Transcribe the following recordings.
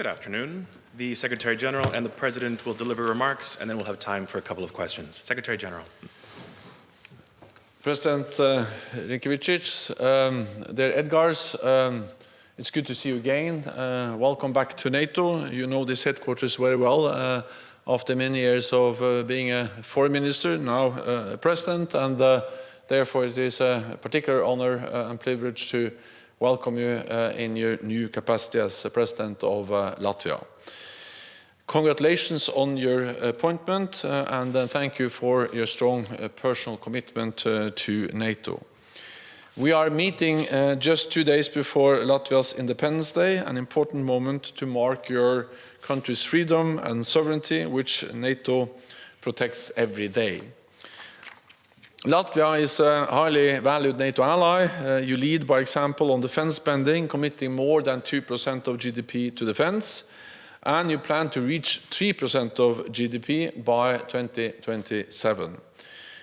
Good afternoon. The Secretary General and the President will deliver remarks, and then we'll have time for a couple of questions. Secretary General. President Rinkēvičs, dear Edgars, it's good to see you again. Welcome back to NATO. You know this headquarters very well after many years of being a foreign minister, now president, and therefore it is a particular honor and privilege to welcome you in your new capacity as President of Latvia. Congratulations on your appointment and thank you for your strong personal commitment to NATO. We are meeting just 2 days before Latvia's Independence Day, an important moment to mark your country's freedom and sovereignty, which NATO protects every day. Latvia is a highly valued NATO ally. You lead by example on defense spending, committing more than 2% of GDP to defense, and you plan to reach 3% of GDP by 2027.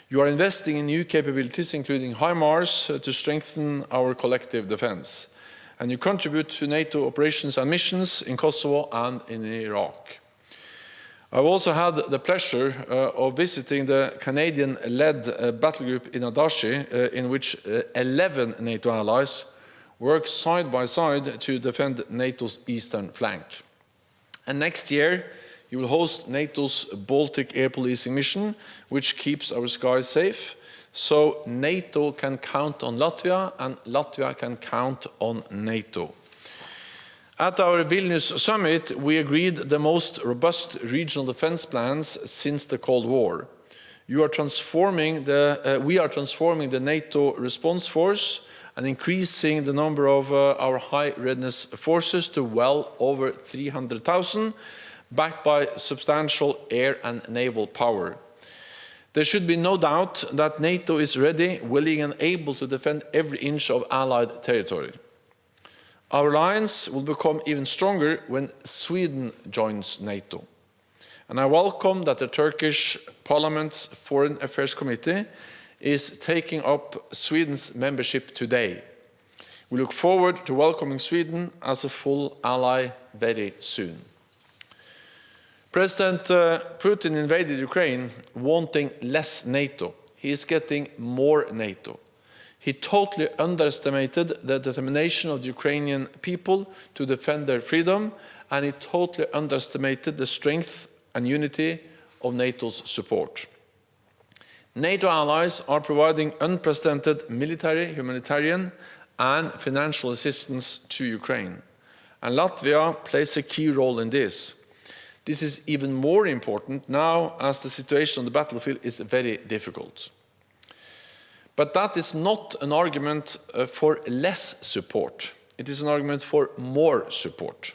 You are investing in new capabilities, including HIMARS, to strengthen our collective defense. And you contribute to NATO operations and missions in Kosovo and in Iraq. I've also had the pleasure of visiting the Canadian-led battle group in Adashi, in which 11 NATO allies work side by side to defend NATO's eastern flank. And next year, you will host NATO's Baltic air policing mission, which keeps our skies safe. So NATO can count on Latvia, and Latvia can count on NATO. At our Vilnius summit, we agreed the most robust regional defense plans since the Cold War. We are transforming the NATO response force and increasing the number of our high readiness forces to well over 300,000, backed by substantial air and naval power. There should be no doubt that NATO is ready, willing and able to defend every inch of Allied territory. Our alliance will become even stronger when Sweden joins NATO. And I welcome that the Turkish Parliament's Foreign Affairs Committee is taking up Sweden's membership today. We look forward to welcoming Sweden as a full ally very soon. President Putin invaded Ukraine wanting less NATO. He is getting more NATO. He totally underestimated the determination of the Ukrainian people to defend their freedom, and he totally underestimated the strength and unity of NATO's support. NATO allies are providing unprecedented military, humanitarian, and financial assistance to Ukraine, and Latvia plays a key role in this. This is even more important now as the situation on the battlefield is very difficult. But that is not an argument for less support. It is an argument for more support.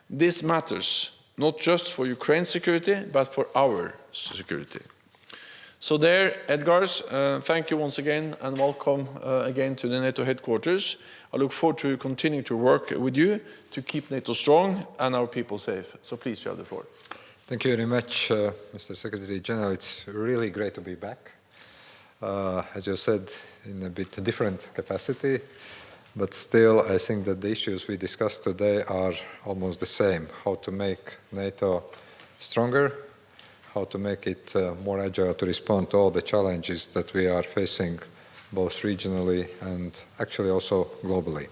This matters, not just for Ukraine's security, but for our security. So there, Edgars, thank you once again and welcome again to the NATO headquarters. I look forward to continuing to work with you to keep NATO strong and our people safe. So please, you have the floor. Thank you very much, Mr. Secretary General. It's really great to be back. As you said, in a bit different capacity, but still I think that the issues we discussed today are almost the same. How to make NATO stronger, how to make it more agile to respond to all the challenges that we are facing both regionally and actually also globally.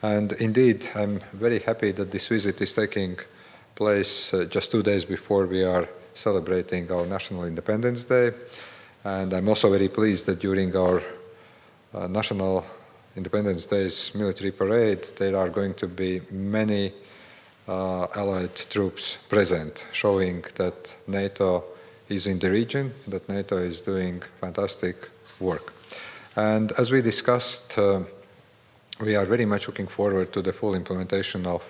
And indeed, I'm very happy that this visit is taking place just 2 days before we are celebrating our National Independence Day. And I'm also very pleased that during our National Independence Day's military parade, there are going to be many Allied troops present, showing that NATO is in the region, that NATO is doing fantastic work. And as we discussed, we are very much looking forward to the full implementation of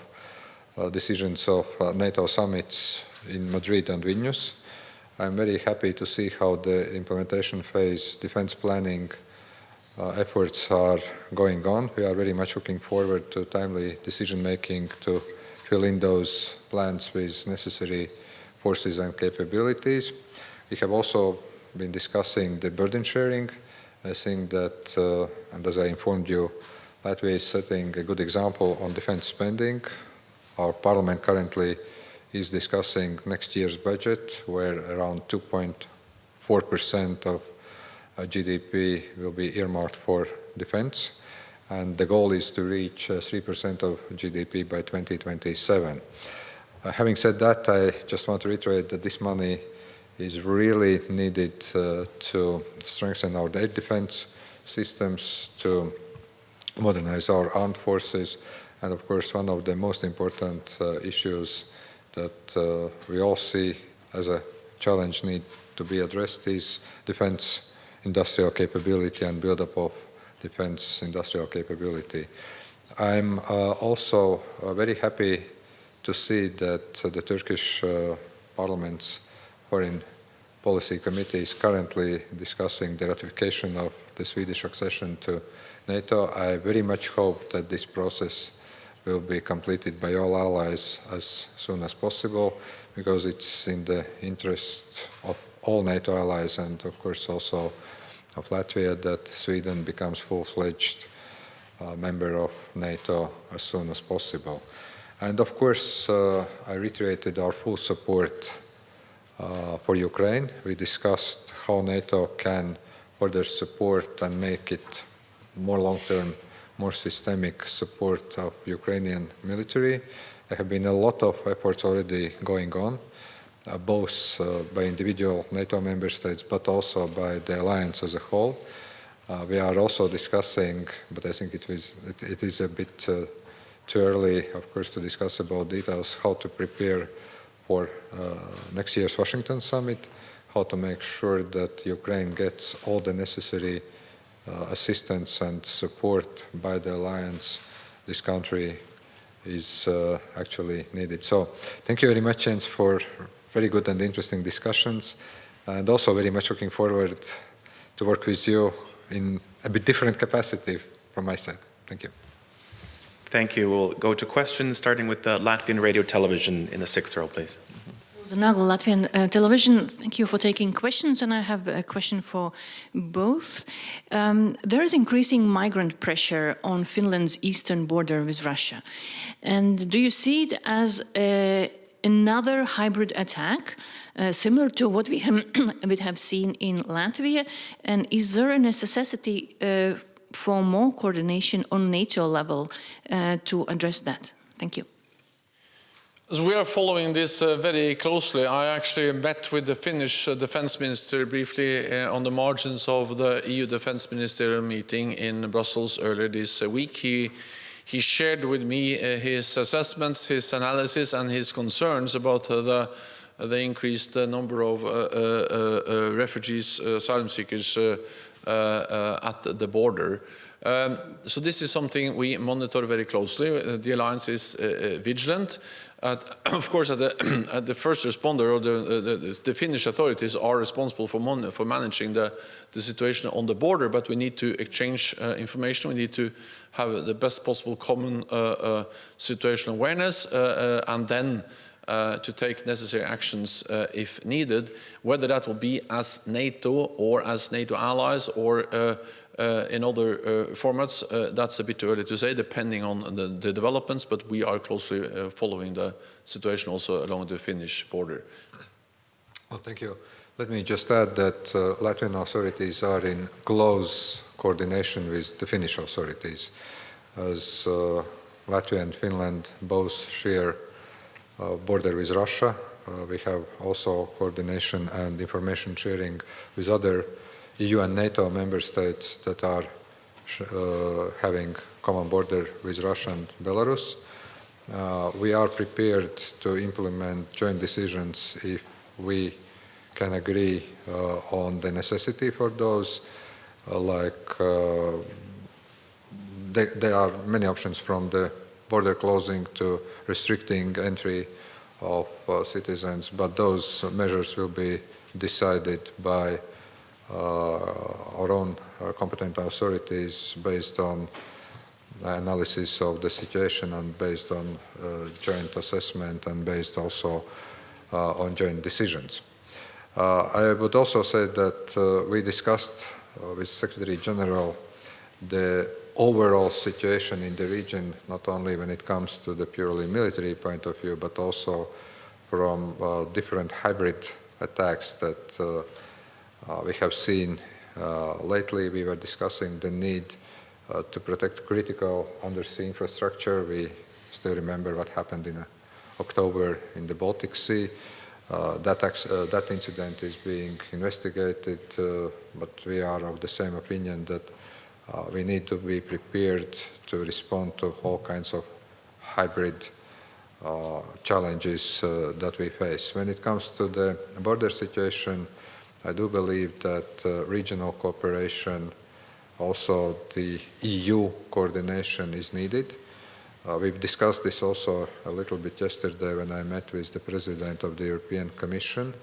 decisions of NATO summits in Madrid and Vilnius. I'm very happy to see how the implementation phase defense planning efforts are going on. We are very much looking forward to timely decision-making to fill in those plans with necessary forces and capabilities. We have also been discussing the burden sharing. I think that, and as I informed you, Latvia is setting a good example on defense spending. our parliament currently is discussing next year's budget, where around 2.4% of GDP will be earmarked for defense, and the goal is to reach 3% of GDP by 2027. Having said that, I just want to reiterate that this money is really needed to strengthen our air defense systems, to modernize our armed forces, and of course one of the most important issues that we all see as a challenge need to be addressed is defense industrial capability and build-up of defense industrial capability. I'm also very happy to see that the Turkish Parliament's Foreign Policy Committee is currently discussing the ratification of the Swedish accession to NATO. I very much hope that this process will be completed by all allies as soon as possible, because it's in the interest of all NATO allies and of course also of Latvia that Sweden becomes full-fledged member of NATO as soon as possible. And of course, I reiterated our full support for Ukraine. We discussed how NATO can further support and make it more long-term, more systemic support of Ukrainian military. There have been a lot of efforts already going on, both by individual NATO member states, but also by the alliance as a whole. We are also discussing, but I think it is a bit too early, of course, to discuss about details, how to prepare for next year's Washington summit, how to make sure that Ukraine gets all the necessary assistance and support by the alliance this country is actually needed. So thank you very much, Jens, for very good and interesting discussions, and also very much looking forward to work with you in a bit different capacity from my side. Thank you. Thank you. We'll go to questions, starting with the Latvian radio television in the 6th row, please. Latvian television, thank you for taking questions, and I have a question for both. There is increasing migrant pressure on Finland's eastern border with Russia. And do you see it as another hybrid attack, similar to what we have seen in Latvia? And is there a necessity for more coordination on NATO level to address that? Thank you. As we are following this very closely, I actually met with the Finnish defense minister briefly on the margins of the EU defense ministerial meeting in Brussels earlier this week. He shared with me his assessments, his analysis, and his concerns about the increased number of refugees, asylum seekers at the border. So this is something we monitor very closely. The alliance is vigilant. Of course, at the first responder, or the Finnish authorities are responsible for managing the situation on the border, but we need to exchange information. We need to have the best possible common situational awareness, and then to take necessary actions if needed, whether that will be as NATO or as NATO allies or in other formats. That's a bit too early to say, depending on the developments, but we are closely following the situation also along the Finnish border. Well, thank you. Let me just add that Latvian authorities are in close coordination with the Finnish authorities, as Latvia and Finland both share border with Russia. We have also coordination and information sharing with other EU and NATO member states that are having common border with Russia and Belarus. We are prepared to implement joint decisions if we can agree on the necessity for those. There are many options, from the border closing to restricting entry of citizens, but those measures will be decided by our own competent authorities based on analysis of the situation and based on joint assessment and based also on joint decisions. I would also say that we discussed with Secretary General the overall situation in the region, not only when it comes to the purely military point of view, but also from different hybrid attacks that we have seen lately. We were discussing the need to protect critical undersea infrastructure. We still remember what happened in October in the Baltic Sea. That incident is being investigated, but we are of the same opinion that we need to be prepared to respond to all kinds of hybrid challenges that we face. When it comes to the border situation, I do believe that regional cooperation, also the EU coordination is needed. We've discussed this also a little bit yesterday when I met with the President of the European Commission,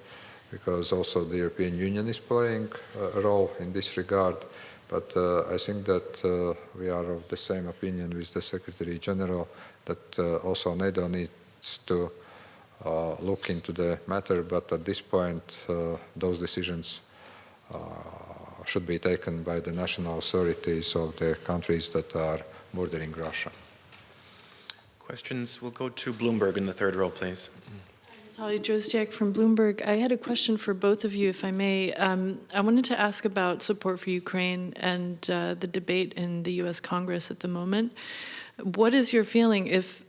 because also the European Union is playing a role in this regard. But I think that we are of the same opinion with the Secretary General that also NATO needs to look into the matter, but at this point those decisions should be taken by the national authorities of the countries that are bordering Russia. Questions will go to Bloomberg in the third row, please. Natalia Drozdiak from Bloomberg. I had a question for both of you, if I may. I wanted to ask about support for Ukraine and the debate in the US Congress at the moment. What is your feeling if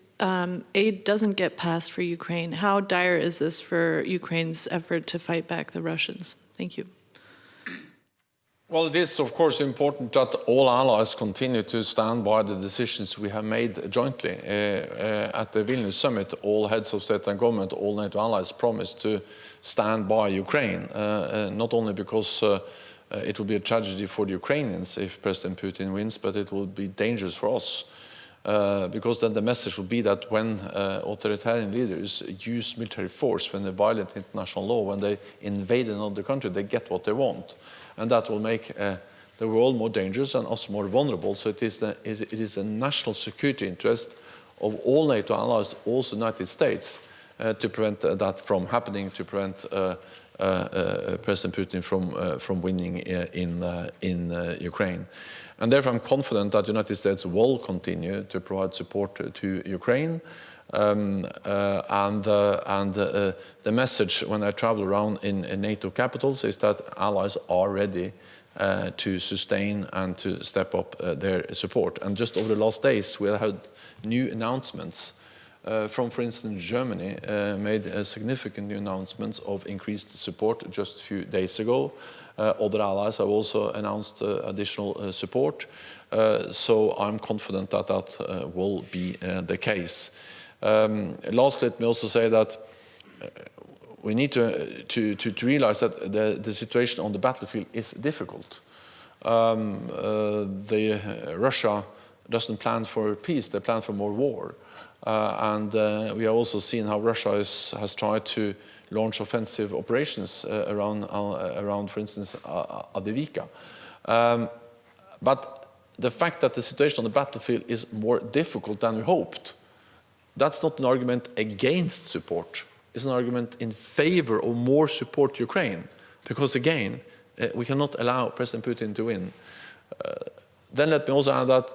aid doesn't get passed for Ukraine? How dire is this for Ukraine's effort to fight back the Russians? Thank you. Well, it is, of course, important that all allies continue to stand by the decisions we have made jointly. At the Vilnius summit, all heads of state and government, all NATO allies promised to stand by Ukraine, not only because it will be a tragedy for the Ukrainians if President Putin wins, but it will be dangerous for us. Because then the message will be that when authoritarian leaders use military force, when they violate international law, when they invade another country, they get what they want. And that will make the world more dangerous and us more vulnerable. So it is a national security interest of all NATO allies, also the United States, to prevent that from happening, to prevent President Putin from winning in Ukraine. And therefore I'm confident that the United States will continue to provide support to Ukraine. The message when I travel around in NATO capitals is that allies are ready to sustain and to step up their support. And just over the last days, we have had new announcements from, for instance, Germany made significant new announcements of increased support just a few days ago. Other allies have also announced additional support. So I'm confident that that will be the case. Lastly, let me also say that we need to realize that the situation on the battlefield is difficult. Russia doesn't plan for peace, they plan for more war. We have also seen how Russia has tried to launch offensive operations around, for instance, Avdiivka. But the fact that the situation on the battlefield is more difficult than we hoped, that's not an argument against support. It's an argument in favor of more support to Ukraine. Because again, we cannot allow President Putin to win. Then let me also add that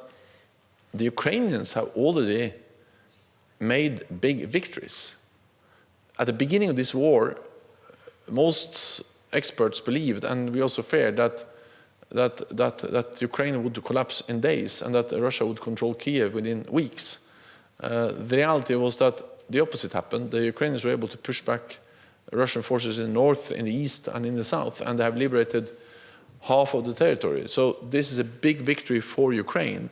the Ukrainians have already made big victories. At the beginning of this war, most experts believed, and we also feared, that Ukraine would collapse in days and that Russia would control Kiev within weeks. The reality was that the opposite happened. The Ukrainians were able to push back Russian forces in the north, in the east, and in the south, and they have liberated half of the territory. So this is a big victory for Ukraine,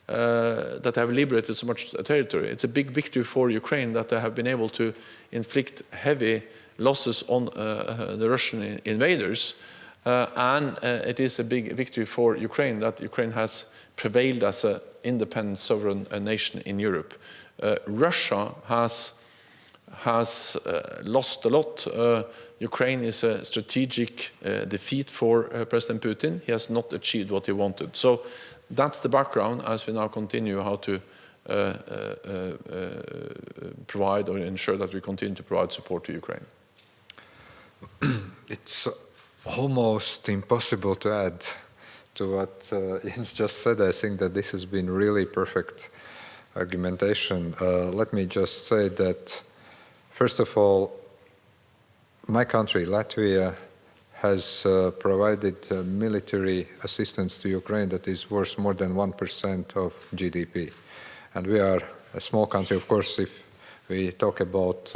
that they have liberated so much territory. It's a big victory for Ukraine that they have been able to inflict heavy losses on the Russian invaders. And it is a big victory for Ukraine that Ukraine has prevailed as an independent sovereign nation in Europe. Russia has lost a lot. Ukraine is a strategic defeat for President Putin. He has not achieved what he wanted. So that's the background as we now continue how to provide or ensure that we continue to provide support to Ukraine. It's almost impossible to add to what Jens just said. I think that this has been really perfect argumentation. Let me just say that, first of all, my country, Latvia, has provided military assistance to Ukraine that is worth more than 1% of GDP. And we are a small country. Of course, if we talk about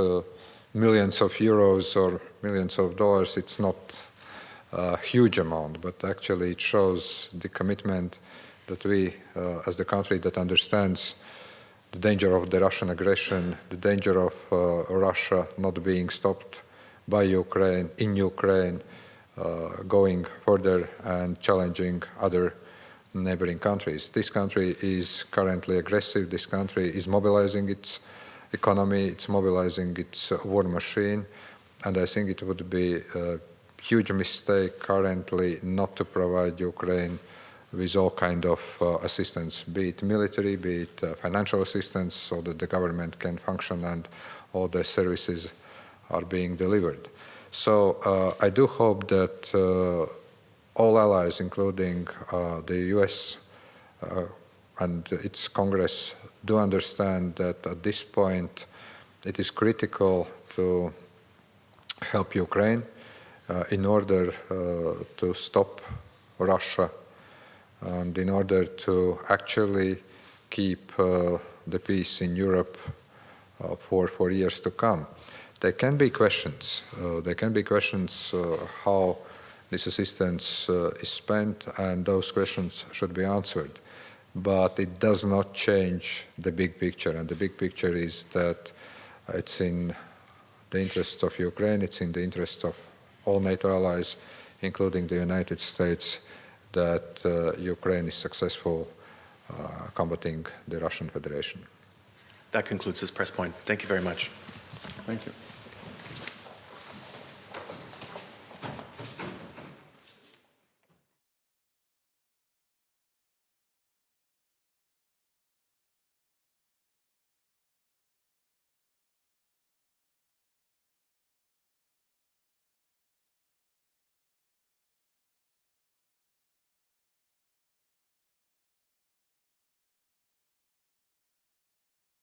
millions of euros or millions of dollars, it's not a huge amount, but actually it shows the commitment that we, as the country that understands the danger of the Russian aggression, the danger of Russia not being stopped by Ukraine, in Ukraine, going further and challenging other neighboring countries. This country is currently aggressive. This country is mobilizing its economy, it's mobilizing its war machine, and I think it would be a huge mistake currently not to provide Ukraine with all kind of assistance, be it military, be it financial assistance, so that the government can function and all the services are being delivered. So I do hope that all allies, including the US and its Congress, do understand that at this point it is critical to help Ukraine in order to stop Russia and in order to actually keep the peace in Europe for years to come. There can be questions. How this assistance is spent, and those questions should be answered. But it does not change the big picture, and the big picture is that it's in the interests of Ukraine, it's in the interests of all NATO allies, including the United States, that Ukraine is successful combating the Russian Federation. That concludes this press point. Thank you very much. Thank you.